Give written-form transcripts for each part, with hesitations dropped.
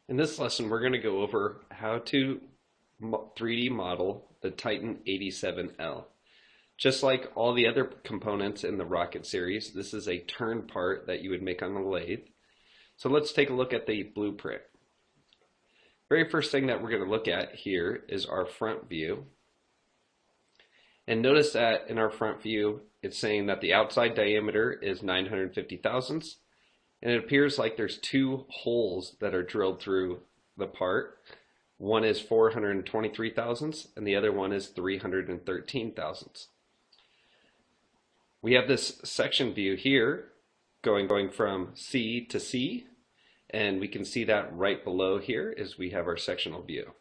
In this lesson, we're going to go over how to 3D model the Titan 87L. Just like all the other components in the rocket series, this is a turn part that you would make on a lathe. So let's take a look at the blueprint. Very first thing that we're going to look at here is our front view. And notice that in our front view, it's saying that the outside diameter is 950 thousandths. And it appears like there's two holes that are drilled through the part. One is 423 thousandths and the other one is 313 thousandths. We have this section view here going from C to C, and we can see that right below here is we have our sectional view.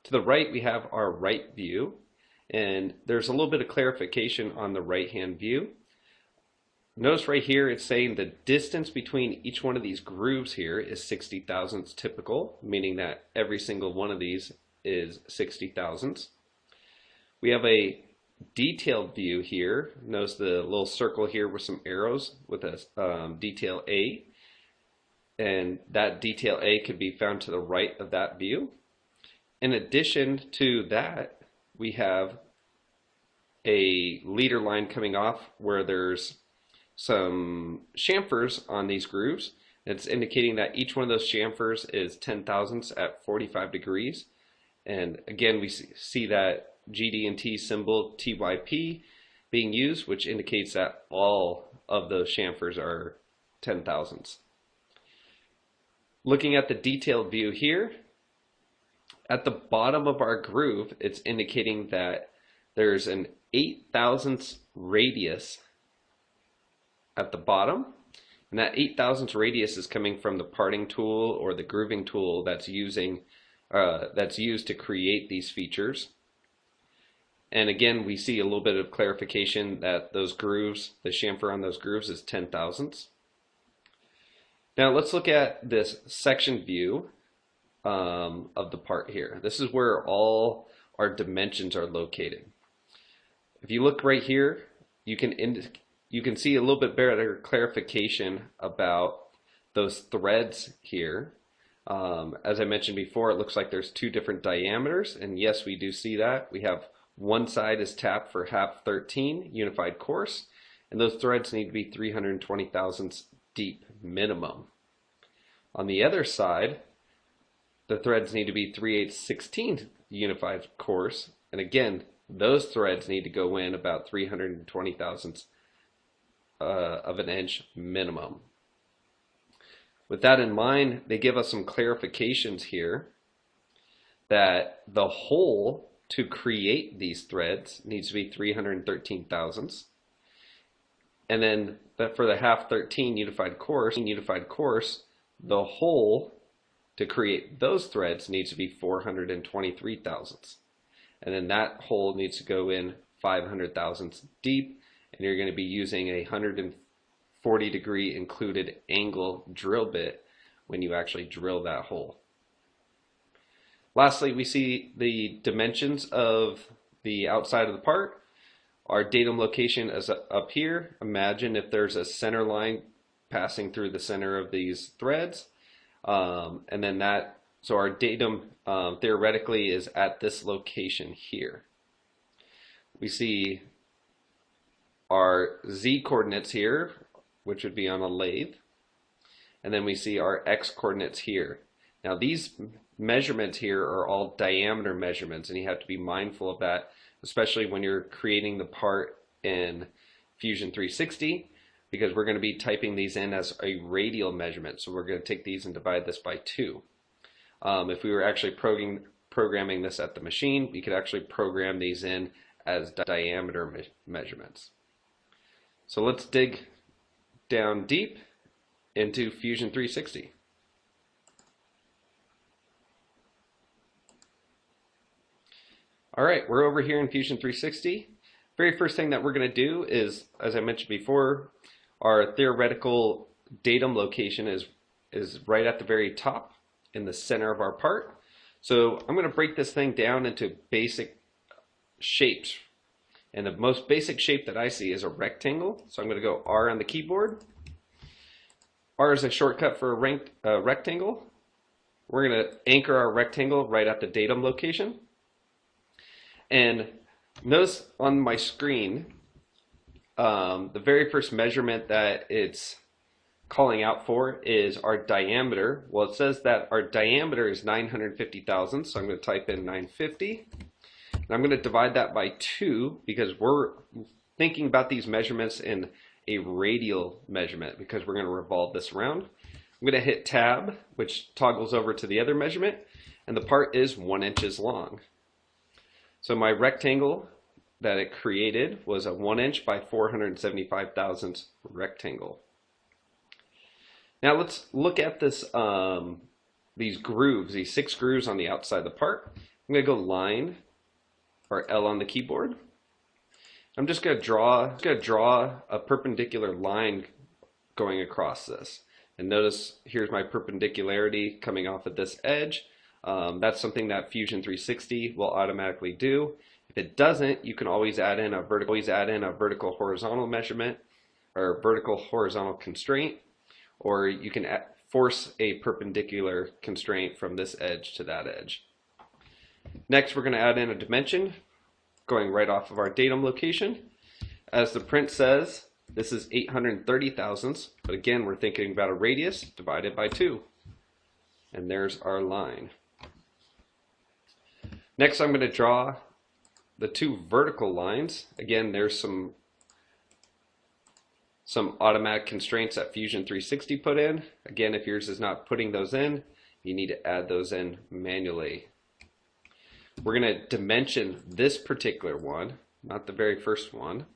To the right we have our right view, and there's a little bit of clarification on the right hand view. Notice right here it's saying the distance between each one of these grooves here is 60 thousandths typical, meaning that every single one of these is 60 thousandths. We have a detailed view here. Notice the little circle here with some arrows with a detail A, and that detail A could be found to the right of that view. In addition to that, we have a leader line coming off where there's some chamfers on these grooves. It's indicating that each one of those chamfers is 10 thousandths at 45 degrees. And again, we see that GD&T symbol TYP being used, which indicates that all of those chamfers are 10 thousandths. Looking at the detailed view here, at the bottom of our groove, it's indicating that there's an 8 thousandths radius at the bottom, and that 8 thousandths radius is coming from the parting tool or the grooving tool that's used to create these features. And again, we see a little bit of clarification that those grooves, the chamfer on those grooves is 10 thousandths. Now let's look at this section view of the part here. This is where all our dimensions are located. If you look right here, you can see a little bit better clarification about those threads here. As I mentioned before, it looks like there's two different diameters, and yes, we do see that. We have one side is tapped for half 13 unified coarse, and those threads need to be 320 thousandths deep minimum. On the other side, the threads need to be 3/8 16 unified coarse, and again, those threads need to go in about 320 thousandths of an inch minimum. With that in mind, they give us some clarifications here that the hole to create these threads needs to be 313 thousandths, and then for the half 13 unified coarse, the hole to create those threads needs to be 423 thousandths, and then that hole needs to go in 500 thousandths deep, and you're going to be using a 140 degree included angle drill bit when you actually drill that hole. Lastly, we see the dimensions of the outside of the part. Our datum location is up here. Imagine if there's a center line passing through the center of these threads, and then so our datum theoretically is at this location here. We see our Z coordinates here, which would be on a lathe, and then we see our X coordinates here. Now these measurements here are all diameter measurements, and you have to be mindful of that, especially when you're creating the part in Fusion 360, because we're going to be typing these in as a radial measurement. So we're going to take these and divide this by 2. If we were actually programming this at the machine, we could actually program these in as diameter measurements. So let's dig down deep into Fusion 360. Alright, we're over here in Fusion 360. Very first thing that we're going to do is, as I mentioned before, our theoretical datum location is right at the very top in the center of our part. So I'm going to break this thing down into basic shapes. And the most basic shape that I see is a rectangle. So I'm going to go R on the keyboard. R is a shortcut for a rectangle. we're going to anchor our rectangle right at the datum location. And notice on my screen, the very first measurement that it's calling out for is our diameter. Well, it says that our diameter is 950 thousandths, so I'm going to type in 950. And I'm going to divide that by 2 because we're thinking about these measurements in a radial measurement because we're going to revolve this around. I'm going to hit tab, which toggles over to the other measurement, and the part is 1 inch long. So my rectangle that it created was a 1 inch by 475 thousandths rectangle. Now let's look at this, these grooves, these 6 grooves on the outside of the part. I'm going to go line, or L on the keyboard. I'm just going to draw a perpendicular line going across this. And notice here's my perpendicularity coming off of this edge. That's something that Fusion 360 will automatically do. If it doesn't, you can always add in a vertical horizontal measurement or vertical horizontal constraint, or you can force a perpendicular constraint from this edge to that edge. Next, we're going to add in a dimension going right off of our datum location. As the print says, this is 830 thousandths, but again, we're thinking about a radius divided by 2. And there's our line. Next, I'm going to draw the 2 vertical lines. Again, there's some automatic constraints that Fusion 360 put in. Again, if yours is not putting those in, you need to add those in manually. We're going to dimension this particular one, not the very first one.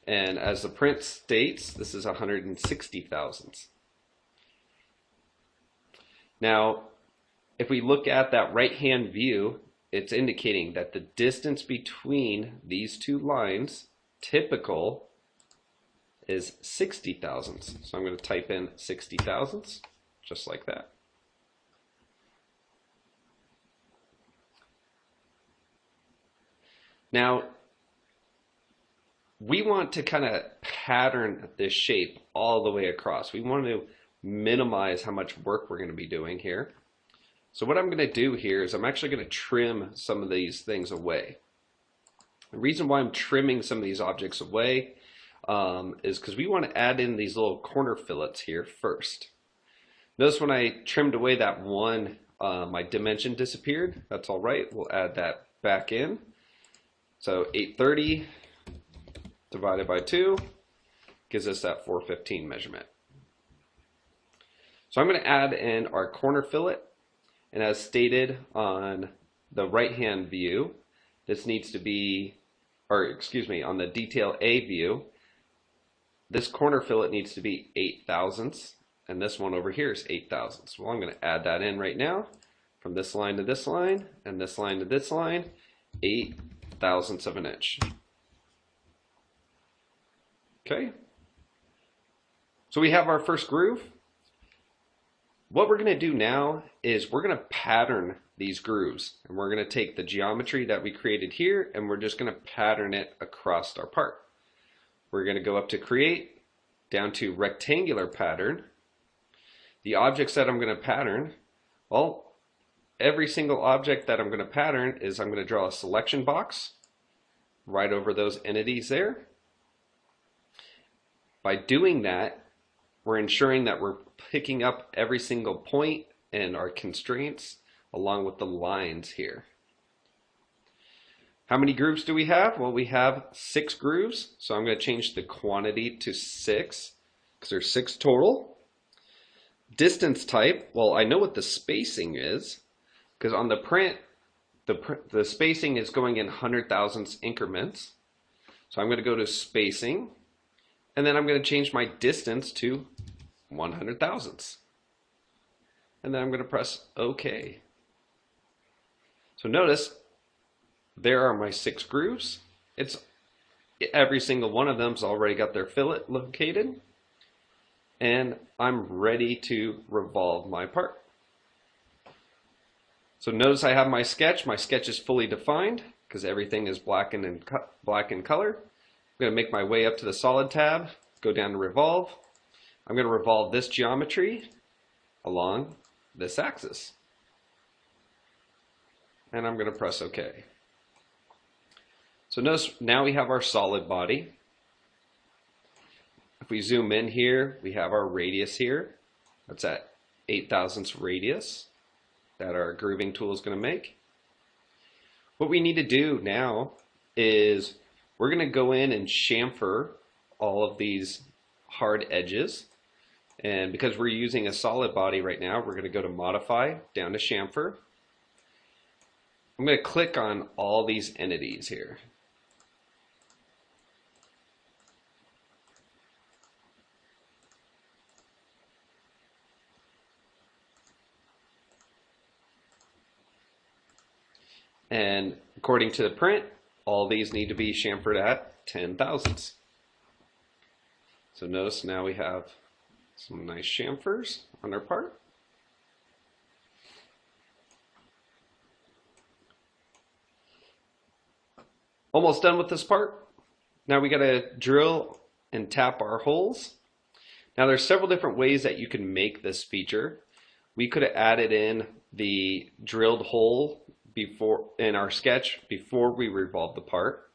And as the print states, this is 160 thousandths. Now, if we look at that right-hand view, it's indicating that the distance between these 2 lines, typical, is 60 thousandths. So I'm going to type in 60 thousandths, just like that. Now, we want to kind of pattern this shape all the way across. We want to minimize how much work we're going to be doing here. So what I'm going to do here is I'm actually going to trim some of these things away. The reason why I'm trimming some of these objects away is because we want to add in these little corner fillets here first. Notice when I trimmed away that one, my dimension disappeared. That's all right. We'll add that back in. So 830 divided by 2 gives us that 415 measurement. So I'm going to add in our corner fillet, and as stated on the right-hand view, this needs to be, or excuse me, on the detail A view, this corner fillet needs to be 8 thousandths, and this one over here is 8 thousandths. Well, I'm going to add that in right now, from this line to this line, and this line to this line, 8 thousandths of an inch. Okay, so we have our first groove. What we're going to do now is we're going to pattern these grooves, and we're going to take the geometry that we created here and we're just going to pattern it across our part. We're going to go up to create, down to rectangular pattern. The objects that I'm going to pattern, well, every single object that I'm going to pattern is I'm going to draw a selection box right over those entities there. By doing that, we're ensuring that we're picking up every single point and our constraints along with the lines here. How many grooves do we have? Well, we have 6 grooves, so I'm going to change the quantity to 6 because there's 6 total. Distance type, well, I know what the spacing is because on the print, the spacing is going in 100 thousandths increments. So I'm going to go to spacing, and then I'm going to change my distance to 100 thousandths. And then I'm going to press OK. So notice, there are my 6 grooves. Every single one of them's already got their fillet located. And I'm ready to revolve my part. So notice I have my sketch. My sketch is fully defined because everything is black in color. I'm going to make my way up to the solid tab, go down to revolve. I'm going to revolve this geometry along this axis. And I'm going to press OK. So notice now we have our solid body. If we zoom in here, we have our radius here. That's at 8 thousandths radius that our grooving tool is going to make. What we need to do now is we're going to go in and chamfer all of these hard edges. And because we're using a solid body right now, we're going to go to Modify, down to Chamfer. I'm going to click on all these entities here. And according to the print, all these need to be chamfered at 10 thousandths. So notice now we have some nice chamfers on our part. Almost done with this part. Now we got to drill and tap our holes. Now there's several different ways that you can make this feature. We could have added in the drilled hole before in our sketch before we revolve the part.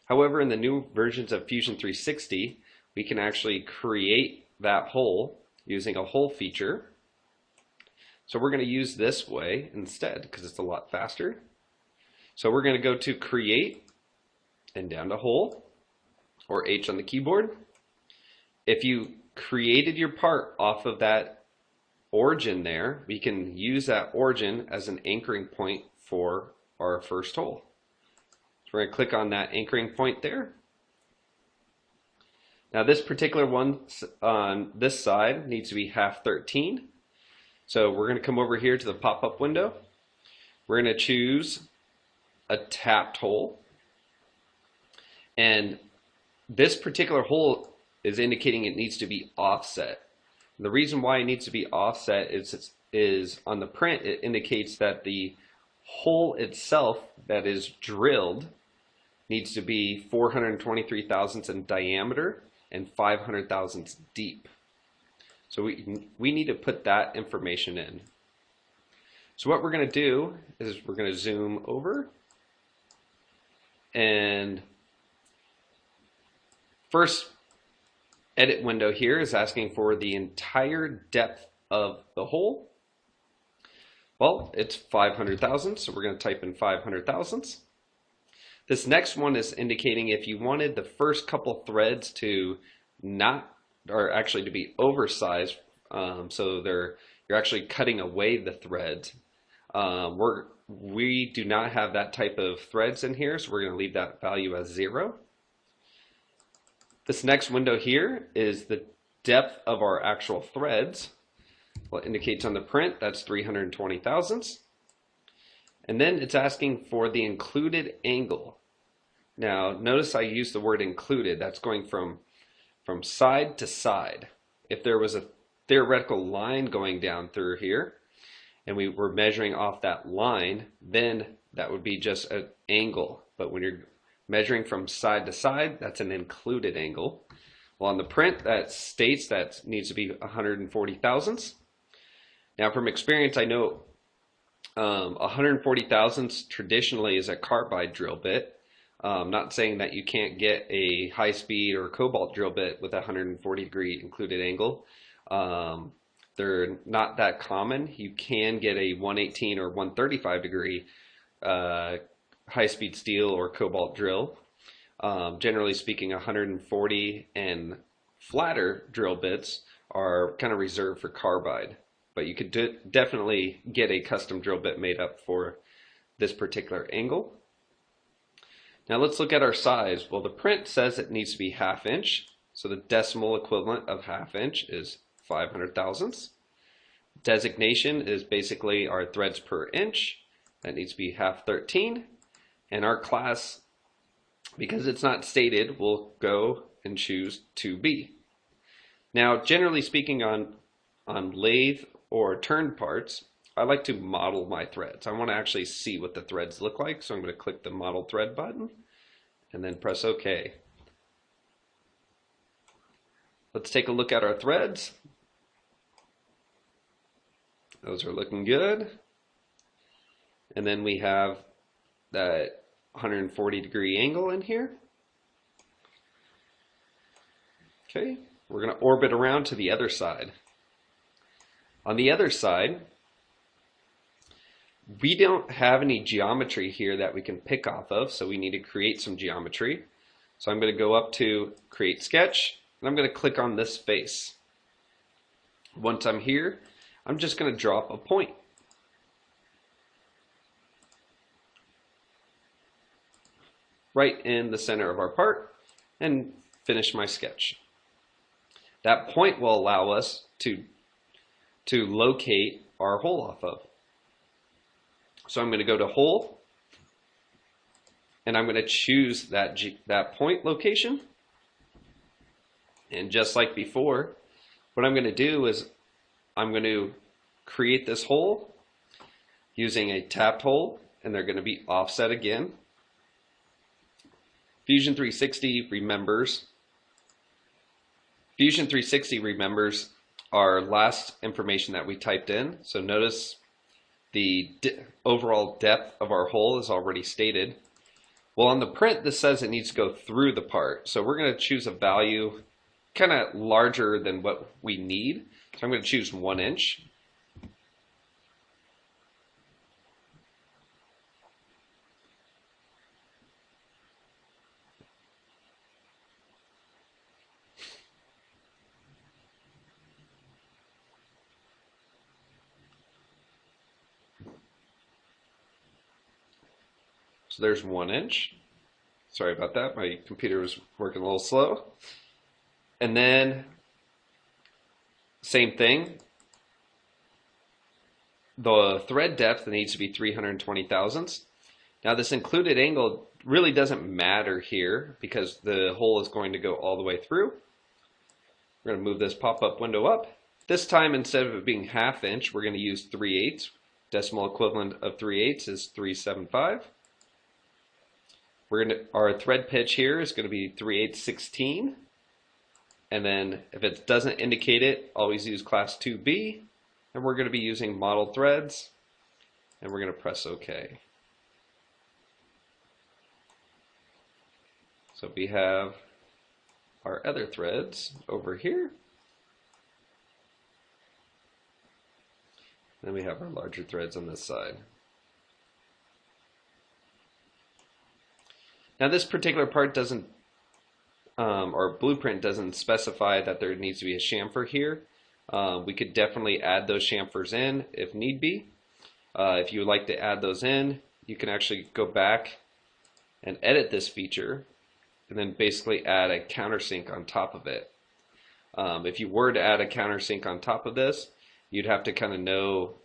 However, in the new versions of Fusion 360, we can actually create that hole using a hole feature. So we're going to use this way instead because it's a lot faster. So we're going to go to Create and down to Hole, or H on the keyboard. If you created your part off of that origin there, we can use that origin as an anchoring point for our first hole. So we're going to click on that anchoring point there. Now this particular one on this side needs to be 1/2 13. So we're going to come over here to the pop-up window. We're going to choose a tapped hole. And this particular hole is indicating it needs to be offset. And the reason why it needs to be offset is on the print it indicates that the hole itself that is drilled needs to be 423 thousandths in diameter and 500 thousandths deep. So we need to put that information in. So what we're going to do is we're going to zoom over, and first edit window here is asking for the entire depth of the hole. Well, it's 500 thousandths, so we're going to type in 500 thousandths. This next one is indicating if you wanted the first couple threads to actually to be oversized, so you're actually cutting away the threads. We do not have that type of threads in here, so we're going to leave that value as 0. This next window here is the depth of our actual threads. Well, it indicates on the print that's 320 thousandths. And then it's asking for the included angle. Now notice I use the word included. That's going from side to side. If there was a theoretical line going down through here and we were measuring off that line, then that would be just an angle. But when you're measuring from side to side, that's an included angle. Well, on the print that states that needs to be 140 thousandths. Now from experience I know 140 thousandths traditionally is a carbide drill bit. Not saying that you can't get a high-speed or cobalt drill bit with a 140 degree included angle. They're not that common. You can get a 118 or 135 degree high-speed steel or cobalt drill. Generally speaking, 140 and flatter drill bits are kind of reserved for carbide. But you could definitely get a custom drill bit made up for this particular angle. Now let's look at our size. Well, the print says it needs to be 1/2 inch. So the decimal equivalent of 1/2 inch is 500 thousandths. Designation is basically our threads per inch. That needs to be 1/2 13. And our class, because it's not stated, we'll go and choose 2B. Now, generally speaking on lathe or turn parts, I like to model my threads. I want to actually see what the threads look like, so I'm going to click the Model Thread button and then press OK. Let's take a look at our threads. Those are looking good. And then we have that 140-degree angle in here. Okay, we're going to orbit around to the other side. On the other side, we don't have any geometry here that we can pick off of, so we need to create some geometry. So I'm going to go up to Create Sketch, and I'm going to click on this face. Once I'm here, I'm just going to drop a point. Right in the center of our part, and finish my sketch. That point will allow us to locate our hole off of. So I'm going to go to Hole, and I'm going to choose that point location. And just like before, what I'm going to do is I'm going to create this hole using a tapped hole, and they're going to be offset again. Fusion 360 remembers our last information that we typed in. So notice the overall depth of our hole is already stated. Well, on the print, this says it needs to go through the part. So we're going to choose a value kind of larger than what we need. So I'm going to choose 1 inch. So there's 1 inch. Sorry about that, my computer was working a little slow. And then, same thing. The thread depth needs to be 320 thousandths. Now this included angle really doesn't matter here because the hole is going to go all the way through. We're going to move this pop-up window up. This time, instead of it being 1/2 inch, we're going to use 3/8. Decimal equivalent of 3/8 is 375. Our thread pitch here is going to be 3/816. And then if it doesn't indicate it, always use class 2B. And we're going to be using model threads. And we're going to press OK. So we have our other threads over here. Then we have our larger threads on this side. Now this particular part doesn't, or blueprint doesn't specify that there needs to be a chamfer here. We could definitely add those chamfers in if need be. If you would like to add those in, you can actually go back and edit this feature and then basically add a countersink on top of it. If you were to add a countersink on top of this, you'd have to kind of know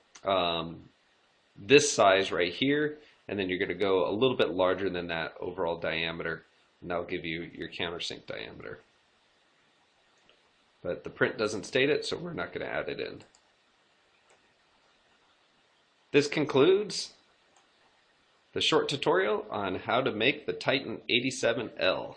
this size right here, and then you're going to go a little bit larger than that overall diameter, and that'll give you your countersink diameter. But the print doesn't state it, so we're not going to add it in. This concludes the short tutorial on how to make the Titan 87L.